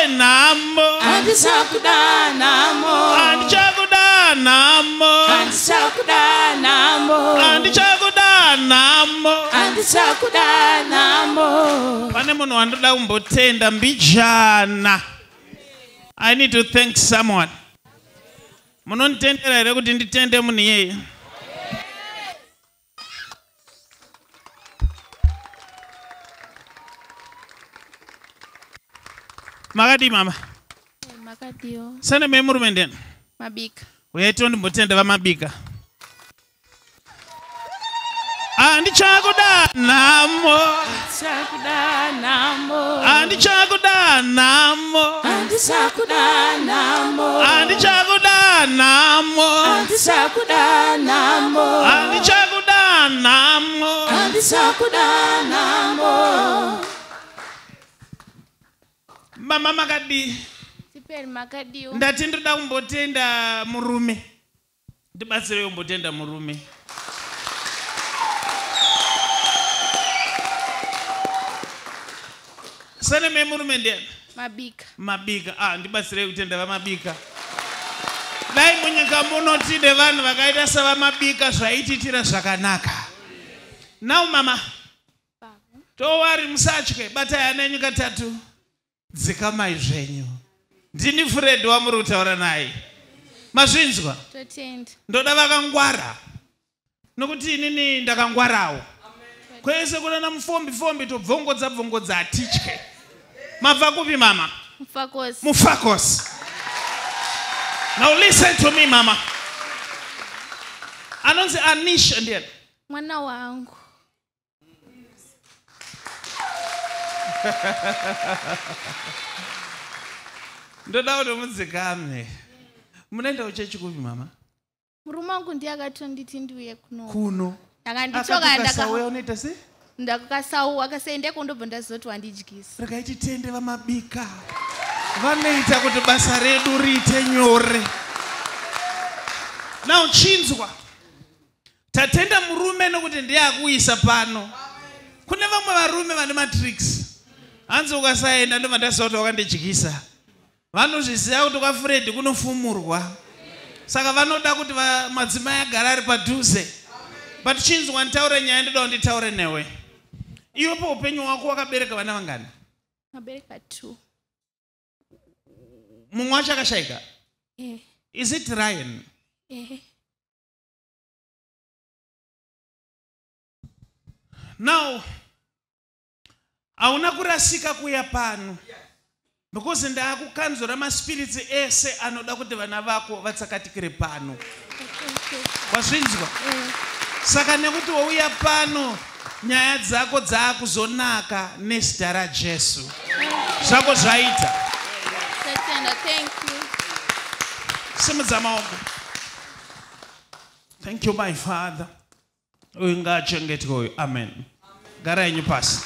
namo andichakuda namo andichakuda namo andichakuda namo andichakuda namo andichakuda namo. Pane munhu wandoda kumbotenda mbijana. I need to thank someone. Munonditendera here kuti nditende munhu iyeye? Makadi mama? Makadiyo. Sane memurume ndeni? Mabika. Uyaito ndimbotenda vamabika. Andichakuda namo Andichakuda namo andichakuda namo andichakuda namo andichakuda namo andichakuda namo andichakuda namo andichakuda namo. Mama Makadi, Tiperi Makadiyo. ndati ndoda kumbotenda murume. Ndibatsire kumbotenda murume. Sane memurume ndiyani? Mabika. Mabika. Ndibatsire kutenda vamabika. Dai munyika muno tine vanhu vakaita savamabika zvaititira zvakanaka. Now mama, towari musatye, batai ana enyu katatu. Dzikamai zvenyu. Ndini Fred wamuri kutaura naye. Mazvinzwa? Ndoda vakangwara. Nokuti inini ndakangwarawo. Kwese kuna mufombi tobvongodza atitye. Mabva kupi mama? Mufakos. Now listen to me mama. Anonzi Anisha ndiyani? Mwana wangu. Ndoda kuti mudzikame. Munaenda kuchechi kupi mama? Murume wangu ndiye akatonditi ndiuye kuno. Akanditoka ndakauya unoita sei? Ndakasauwa akasaende kundobva ndazoti wandidyisa. Rakaiti tende vamabika. Vanoita kuti basa redu riite nyore. Now chinzwa. Tatenda murume nokuti ndiye akuisa pano. Kune vamwe varume vane matricks. Hanzi ukasaenda ndo mandasauta wakandidyisa. Vanozviziva kuti kwa Fred kunofumurwa. Saka vanoda kuti madzimai agara ari padhuze. But chinzwa nditaure nyaya ndoda nditaure newe. Iwe pa upenyu wako wakabereka vana vangani? Mabereka 2. Mumwe wacho akashaika? Is it Ryan? Now, hauna kurasika kuya pano. Because ndakukanzura maspirits ese anoda kuti vana vako vatsakatikire pano. Wazvinzwa? Saka nekuti wauya pano nyaya dzako dzakuzonaka nezita raJesu. Zvako zvaita. Thank you. Simudza maoko. Thank you my Father. Uyu ngaachengetwe uyu. Amen. Garai pasi.